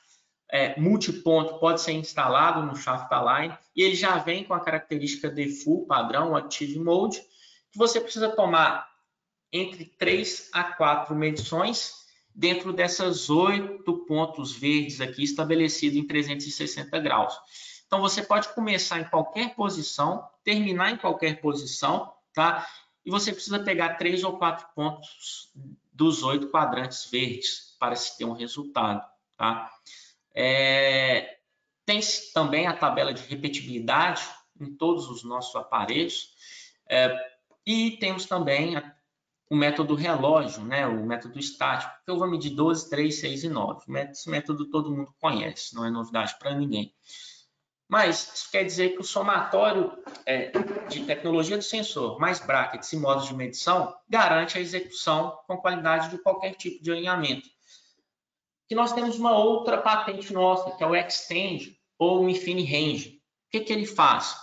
Speaker 1: Multiponto pode ser instalado no Shaft Align e ele já vem com a característica default padrão, Active Mode, que você precisa tomar entre 3 a 4 medições dentro dessas 8 pontos verdes aqui estabelecidos em 360 graus. Então, você pode começar em qualquer posição, terminar em qualquer posição, tá? E você precisa pegar 3 ou 4 pontos dos 8 quadrantes verdes para se ter um resultado, tá? Tem também a tabela de repetibilidade em todos os nossos aparelhos. E temos também o método relógio, né? O método estático, que eu vou medir 12, 3, 6 e 9. Esse método todo mundo conhece, não é novidade para ninguém. Mas isso quer dizer que o somatório de tecnologia do sensor, mais brackets e modos de medição, garante a execução com qualidade de qualquer tipo de alinhamento. E nós temos uma outra patente nossa, que é o Extend ou o InfiniRange. O que ele faz?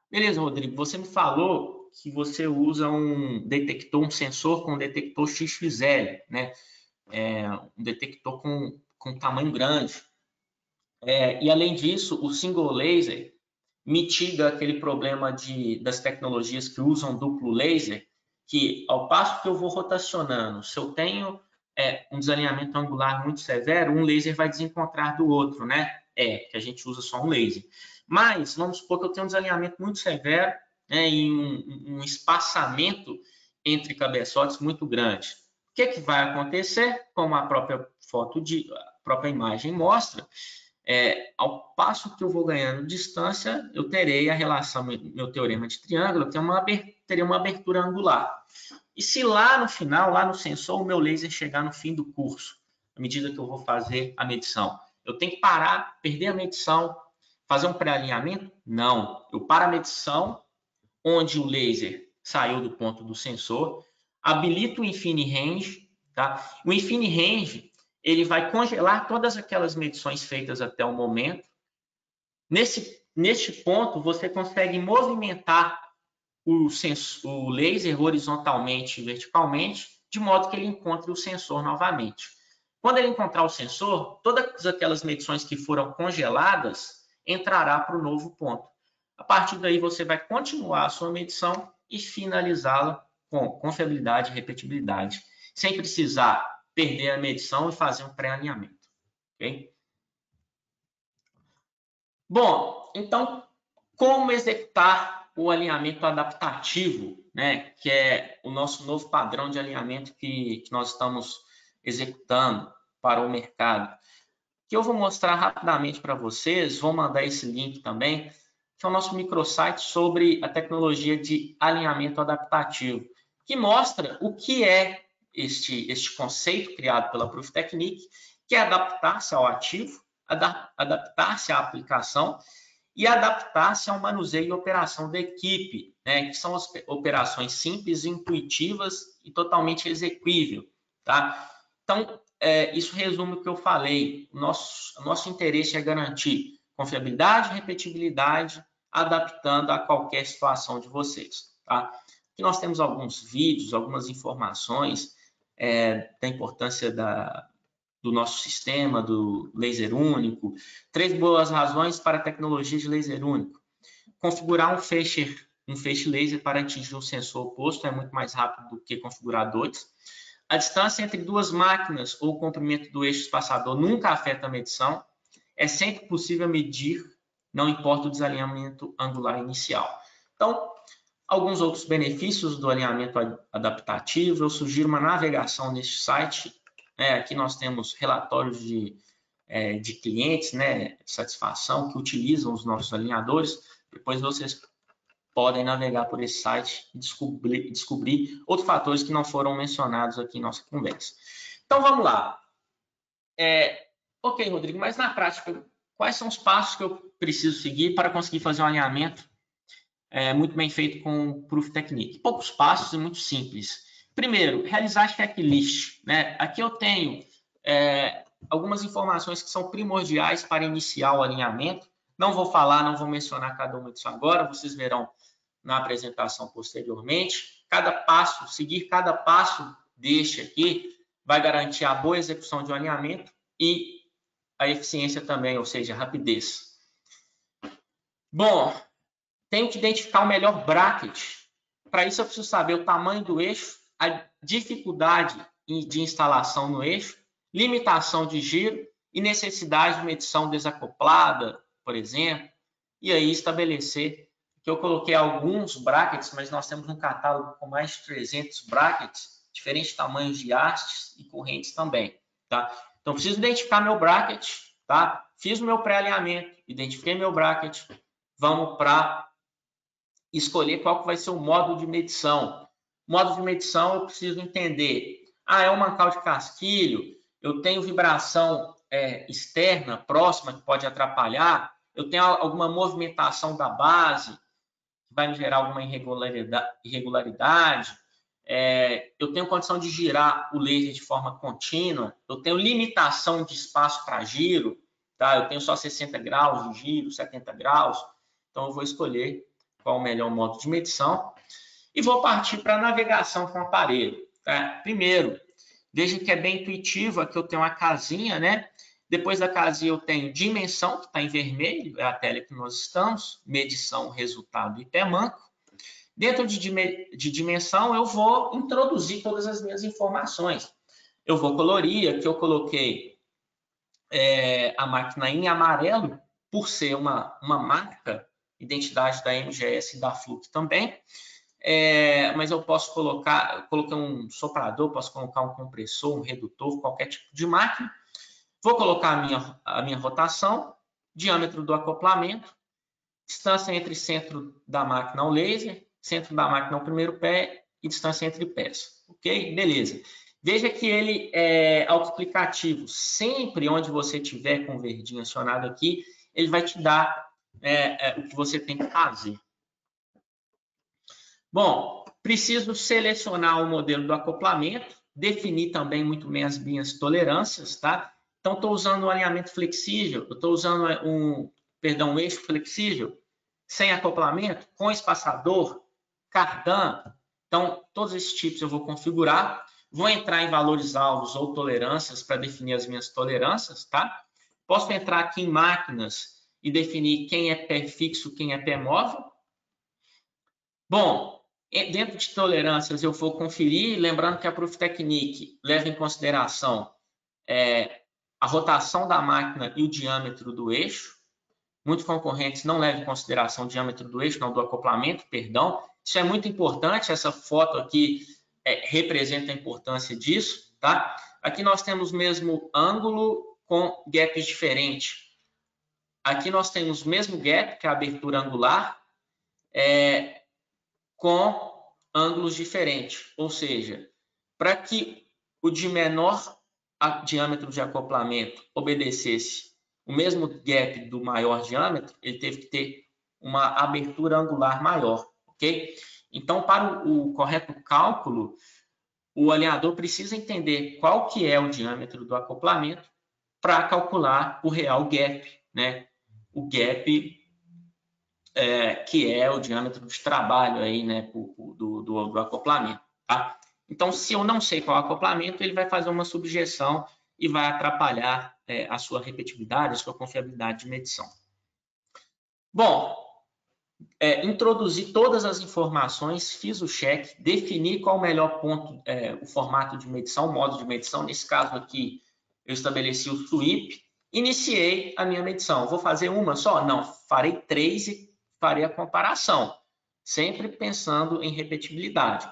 Speaker 1: Beleza, Rodrigo, você me falou que você usa um detector, um sensor com detector XXL, né? Um detector com tamanho grande. E além disso, o single laser mitiga aquele problema das tecnologias que usam duplo laser, que ao passo que eu vou rotacionando, se eu tenho um desalinhamento angular muito severo, um laser vai desencontrar do outro, né? Que a gente usa só um laser. Mas, vamos supor que eu tenho um desalinhamento muito severo, né, e um espaçamento entre cabeçotes muito grande. O que vai acontecer? Como a própria a própria imagem mostra, ao passo que eu vou ganhando distância, eu terei a relação, meu teorema de triângulo, teria uma abertura angular. E se lá no final, lá no sensor, o meu laser chegar no fim do curso, à medida que eu vou fazer a medição, eu tenho que parar, perder a medição, fazer um pré-alinhamento? Não. Eu paro a medição, onde o laser saiu do ponto do sensor, habilito o InfiniRange, tá? O InfiniRange, ele vai congelar todas aquelas medições feitas até o momento. Neste ponto, você consegue movimentar o laser horizontalmente e verticalmente, de modo que ele encontre o sensor novamente. Quando ele encontrar o sensor, todas aquelas medições que foram congeladas entrará para o novo ponto. A partir daí, você vai continuar a sua medição e finalizá-la com confiabilidade e repetibilidade, sem precisar perder a medição e fazer um pré-alinhamento. Okay? Bom, então, como executar o alinhamento adaptativo, né, que é o nosso novo padrão de alinhamento que nós estamos executando para o mercado? Que eu vou mostrar rapidamente para vocês, vou mandar esse link também, que é o nosso microsite sobre a tecnologia de alinhamento adaptativo, que mostra o que é este conceito criado pela Proof Technique, que é adaptar-se ao ativo, adaptar-se à aplicação e adaptar-se ao manuseio e operação da equipe, né, que são as operações simples, intuitivas e totalmente execuível, tá? Então, isso resume o que eu falei. O nosso interesse é garantir confiabilidade e repetibilidade, adaptando a qualquer situação de vocês, tá? Aqui nós temos alguns vídeos, algumas informações da importância do nosso sistema, do laser único. 3 boas razões para a tecnologia de laser único. Configurar um feixe laser para atingir um sensor oposto é muito mais rápido do que configurar dois. A distância entre duas máquinas ou o comprimento do eixo espaçador nunca afeta a medição. É sempre possível medir, não importa o desalinhamento angular inicial. Então, alguns outros benefícios do alinhamento adaptativo. Eu sugiro uma navegação neste site. Aqui nós temos relatórios de clientes, né, de satisfação que utilizam os nossos alinhadores. Depois vocês podem navegar por esse site e descobrir outros fatores que não foram mencionados aqui em nossa conversa. Então, vamos lá. Ok, Rodrigo, mas na prática, quais são os passos que eu preciso seguir para conseguir fazer um alinhamento muito bem feito com Proof Technique? Poucos passos e muito simples. Primeiro, realizar checklist, né? Aqui eu tenho algumas informações que são primordiais para iniciar o alinhamento. Não vou mencionar cada uma disso agora, vocês verão na apresentação posteriormente. Seguir cada passo deste aqui vai garantir a boa execução de um alinhamento e a eficiência também, ou seja, a rapidez. Bom, tenho que identificar o melhor bracket. Para isso, eu preciso saber o tamanho do eixo, a dificuldade de instalação no eixo, limitação de giro e necessidade de medição desacoplada, por exemplo, e aí estabelecer que eu coloquei alguns brackets, mas nós temos um catálogo com mais de 300 brackets, diferentes tamanhos de hastes e correntes também, tá? Então, preciso identificar meu bracket, tá? Fiz o meu pré-alinhamento, identifiquei meu bracket, vamos para escolher qual que vai ser o módulo de medição. Modo de medição, eu preciso entender, é um mancal de casquilho, eu tenho vibração externa, próxima, que pode atrapalhar, eu tenho alguma movimentação da base, que vai me gerar alguma irregularidade, eu tenho condição de girar o laser de forma contínua, eu tenho limitação de espaço para giro, tá? Eu tenho só 60 graus de giro, 70 graus, então eu vou escolher qual o melhor modo de medição e vou partir para a navegação com o aparelho. Tá? Primeiro, veja que é bem intuitivo, aqui eu tenho uma casinha, né? Depois da casinha eu tenho dimensão, que está em vermelho, é a tela que nós estamos, medição, resultado e pé manco. Dentro de dimensão, eu vou introduzir todas as minhas informações. Eu vou colorir, aqui eu coloquei a máquina em amarelo, por ser uma marca, identidade da MGS e da Fluke também. Mas eu posso colocar um soprador, posso colocar um compressor, um redutor, qualquer tipo de máquina. Vou colocar a minha rotação, diâmetro do acoplamento, distância entre centro da máquina ao laser, centro da máquina ao primeiro pé e distância entre pés. Ok? Beleza. Veja que ele é autoexplicativo. Sempre onde você tiver com o verdinho acionado aqui, ele vai te dar o que você tem que fazer. Bom, preciso selecionar o modelo do acoplamento, definir também muito bem as minhas tolerâncias, tá? Então, estou usando um alinhamento flexível, eu estou usando um eixo flexível, sem acoplamento, com espaçador, cardan. Então, todos esses tipos eu vou configurar. Vou entrar em valores alvos ou tolerâncias para definir as minhas tolerâncias, tá? Posso entrar aqui em máquinas e definir quem é pé fixo, quem é pé móvel. Bom, dentro de tolerâncias eu vou conferir, lembrando que a Proof Technique leva em consideração a rotação da máquina e o diâmetro do eixo. Muitos concorrentes não levam em consideração o diâmetro do eixo, não do acoplamento, perdão. Isso é muito importante, essa foto aqui representa a importância disso, tá? Aqui nós temos o mesmo ângulo com gaps diferentes. Aqui nós temos o mesmo gap, que é a abertura angular, com ângulos diferentes. Ou seja, para que o de menor diâmetro de acoplamento obedecesse o mesmo gap do maior diâmetro, ele teve que ter uma abertura angular maior, ok? Então, para o correto cálculo, o alinhador precisa entender qual que é o diâmetro do acoplamento para calcular o real gap, né? O gap que é o diâmetro de trabalho aí, né, do acoplamento, tá? Então, se eu não sei qual é o acoplamento, ele vai fazer uma subjeção e vai atrapalhar a sua repetibilidade, a sua confiabilidade de medição. Bom, introduzi todas as informações, fiz o check, defini qual o melhor ponto, o formato de medição, o modo de medição. Nesse caso aqui, eu estabeleci o sweep, iniciei a minha medição. Vou fazer uma só? Não, farei 3 e farei a comparação, sempre pensando em repetibilidade.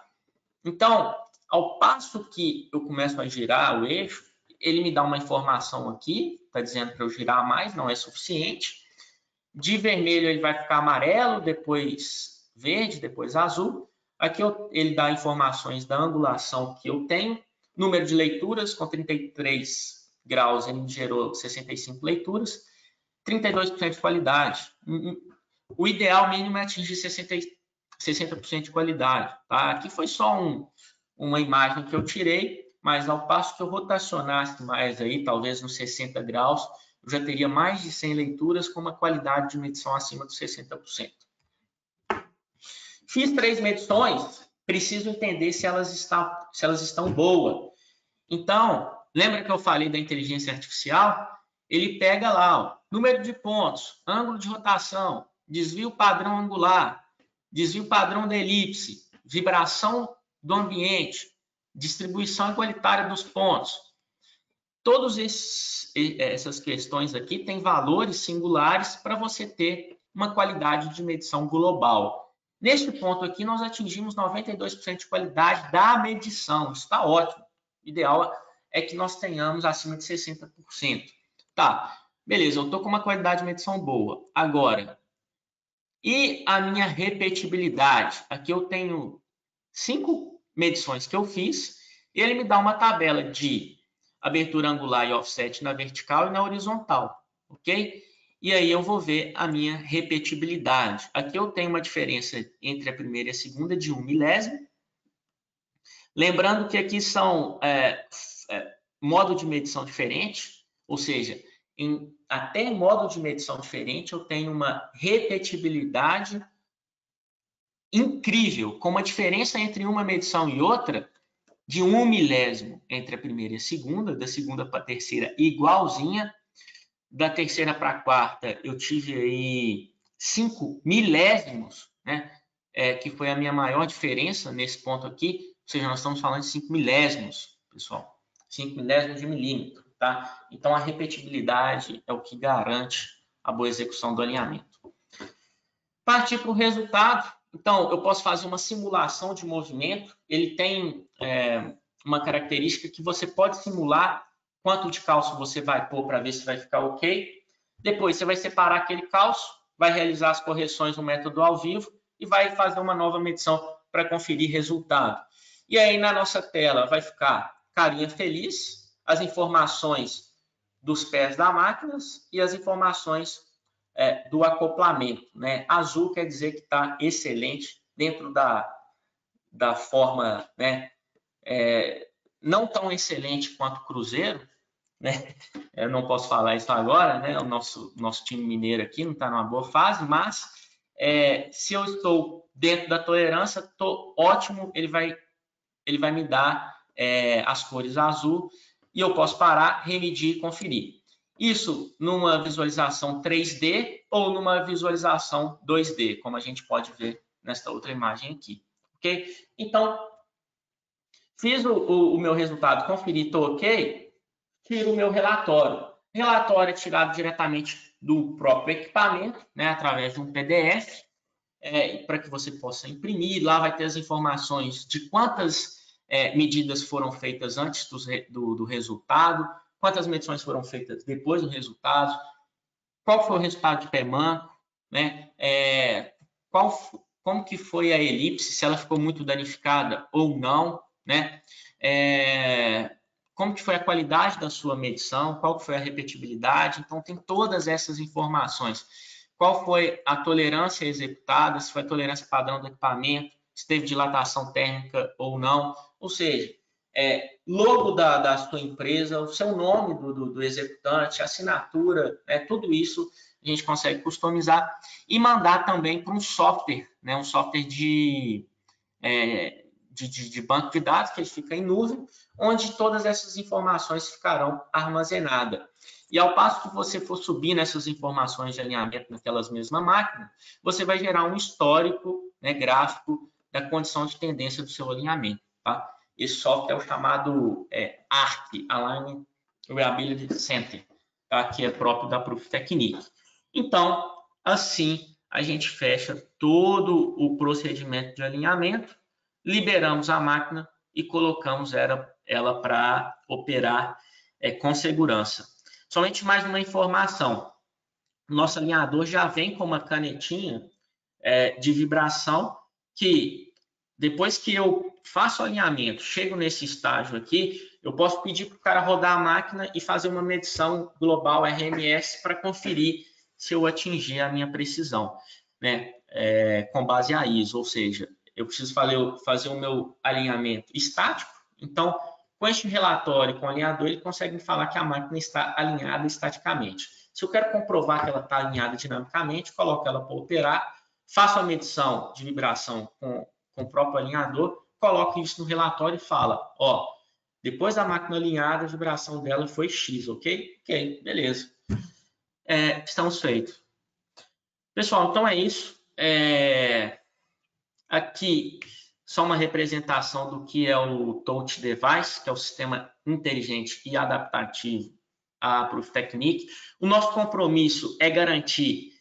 Speaker 1: Então, ao passo que eu começo a girar o eixo, ele me dá uma informação aqui, está dizendo para eu girar mais, não é suficiente. De vermelho ele vai ficar amarelo, depois verde, depois azul. Aqui ele dá informações da angulação que eu tenho, número de leituras, com 33 graus ele me gerou 65 leituras, 32% de qualidade. O ideal mínimo é atingir 60% de qualidade. Tá? Aqui foi só uma imagem que eu tirei, mas ao passo que eu rotacionasse mais aí, talvez nos 60 graus, eu já teria mais de 100 leituras com uma qualidade de medição acima dos 60%. Fiz 3 medições, preciso entender se elas estão boas. Então, lembra que eu falei da inteligência artificial? Ele pega lá, ó, número de pontos, ângulo de rotação, desvio padrão angular, desvio padrão da elipse, vibração do ambiente, distribuição igualitária dos pontos. Todas essas questões aqui têm valores singulares para você ter uma qualidade de medição global. Neste ponto aqui, nós atingimos 92% de qualidade da medição. Isso está ótimo. O ideal é que nós tenhamos acima de 60%. Tá, beleza, eu estou com uma qualidade de medição boa. Agora, e a minha repetibilidade? Aqui eu tenho 5 medições que eu fiz, e ele me dá uma tabela de abertura angular e offset na vertical e na horizontal, ok? E aí eu vou ver a minha repetibilidade. Aqui eu tenho uma diferença entre a primeira e a segunda de 1 milésimo. Lembrando que aqui são modo de medição diferente, ou seja, até em modo de medição diferente eu tenho uma repetibilidade incrível, com uma diferença entre uma medição e outra de 1 milésimo entre a primeira e a segunda, da segunda para a terceira igualzinha, da terceira para a quarta eu tive aí 5 milésimos, né? Que foi a minha maior diferença nesse ponto aqui, ou seja, nós estamos falando de 5 milésimos, pessoal, 5 milésimos de milímetro, tá? Então a repetibilidade é o que garante a boa execução do alinhamento. Partir para o resultado. Então, eu posso fazer uma simulação de movimento. Ele tem uma característica que você pode simular quanto de calço você vai pôr para ver se vai ficar ok. Depois, você vai separar aquele calço, vai realizar as correções no método ao vivo e vai fazer uma nova medição para conferir resultado. E aí, na nossa tela, vai ficar carinha feliz, as informações dos pés da máquina e as informações do acoplamento, né? Azul quer dizer que está excelente dentro da forma, né? Não tão excelente quanto o Cruzeiro, né? Eu não posso falar isso agora, né? O nosso time mineiro aqui não está numa boa fase, mas se eu estou dentro da tolerância, estou ótimo, ele vai me dar as cores azul e eu posso parar, remedir e conferir. Isso numa visualização 3D ou numa visualização 2D, como a gente pode ver nesta outra imagem aqui. Ok? Então, fiz o meu resultado, conferi, estou ok, tiro o meu relatório. O relatório é tirado diretamente do próprio equipamento, né, através de um PDF, para que você possa imprimir. Lá vai ter as informações de quantas medidas foram feitas antes do resultado, quantas medições foram feitas depois do resultado, qual foi o resultado de pé manco, né? Como que foi a elipse, se ela ficou muito danificada ou não, né? Como que foi a qualidade da sua medição, qual foi a repetibilidade. Então, tem todas essas informações. Qual foi a tolerância executada, se foi a tolerância padrão do equipamento, se teve dilatação térmica ou não. Ou seja, logo da sua empresa, o seu nome do executante, assinatura, tudo isso a gente consegue customizar e mandar também para um software, né, um software de banco de dados, que ele fica em nuvem, onde todas essas informações ficarão armazenadas. E ao passo que você for subindo essas informações de alinhamento naquelas mesmas máquinas, você vai gerar um histórico, né, gráfico da condição de tendência do seu alinhamento. Tá? Esse software é o chamado ARC, Align Reliability Center, tá? Que é próprio da Proof Technique. Então, assim, a gente fecha todo o procedimento de alinhamento, liberamos a máquina e colocamos ela para operar com segurança. Somente mais uma informação. Nosso alinhador já vem com uma canetinha de vibração que, depois que eu faço o alinhamento, chego nesse estágio aqui, eu posso pedir para o cara rodar a máquina e fazer uma medição global RMS para conferir se eu atingir a minha precisão, né? Com base a ISO, ou seja, eu preciso fazer o meu alinhamento estático. Então, com este relatório, com o alinhador, ele consegue me falar que a máquina está alinhada estaticamente. Se eu quero comprovar que ela está alinhada dinamicamente, coloco ela para operar, faço a medição de vibração com o próprio alinhador, coloco isso no relatório e fala, Depois da máquina alinhada, a vibração dela foi X, ok? Ok, beleza. Estamos feitos. Pessoal, então é isso. Aqui, só uma representação do que é o Touch Device, que é o sistema inteligente e adaptativo à Proof Technique. O nosso compromisso é garantir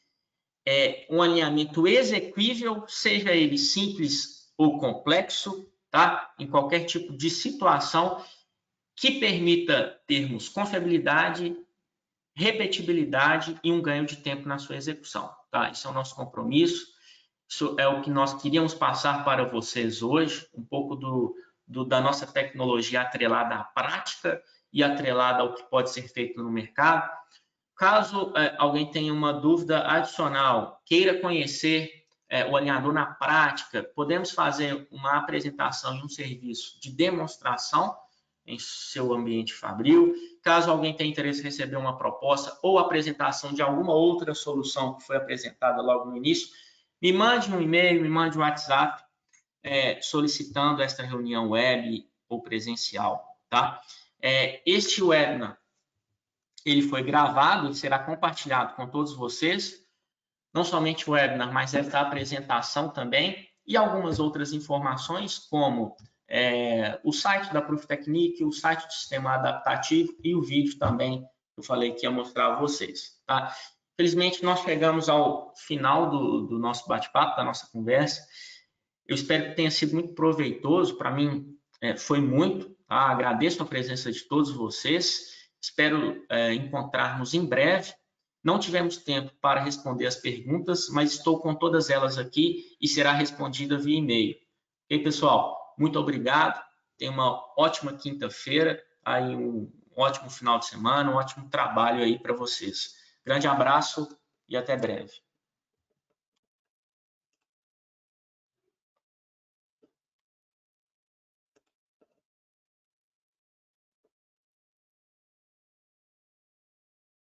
Speaker 1: um alinhamento exequível, seja ele simples ou complexo, tá? Em qualquer tipo de situação que permita termos confiabilidade, repetibilidade e um ganho de tempo na sua execução, tá? Esse é o nosso compromisso. Isso é o que nós queríamos passar para vocês hoje, um pouco da nossa tecnologia atrelada à prática e atrelada ao que pode ser feito no mercado. Caso alguém tenha uma dúvida adicional, queira conhecer o alinhador na prática, podemos fazer uma apresentação e um serviço de demonstração em seu ambiente fabril. Caso alguém tenha interesse em receber uma proposta ou apresentação de alguma outra solução que foi apresentada logo no início, me mande um e-mail, me mande um WhatsApp solicitando esta reunião web ou presencial, tá? Este webinar, ele foi gravado e será compartilhado com todos vocês, não somente o webinar, mas esta apresentação também e algumas outras informações, como o site da Proof Technique, o site do sistema adaptativo e o vídeo também que eu falei que ia mostrar a vocês, tá? Infelizmente, nós chegamos ao final do nosso bate-papo, da nossa conversa. Eu espero que tenha sido muito proveitoso. Para mim, foi muito. Tá? Agradeço a presença de todos vocês. Espero encontrarmos em breve. Não tivemos tempo para responder as perguntas, mas estou com todas elas aqui e será respondida via e-mail. Ok, pessoal? Muito obrigado. Tenha uma ótima quinta-feira, aí um ótimo final de semana, um ótimo trabalho aí para vocês. Grande abraço e até breve.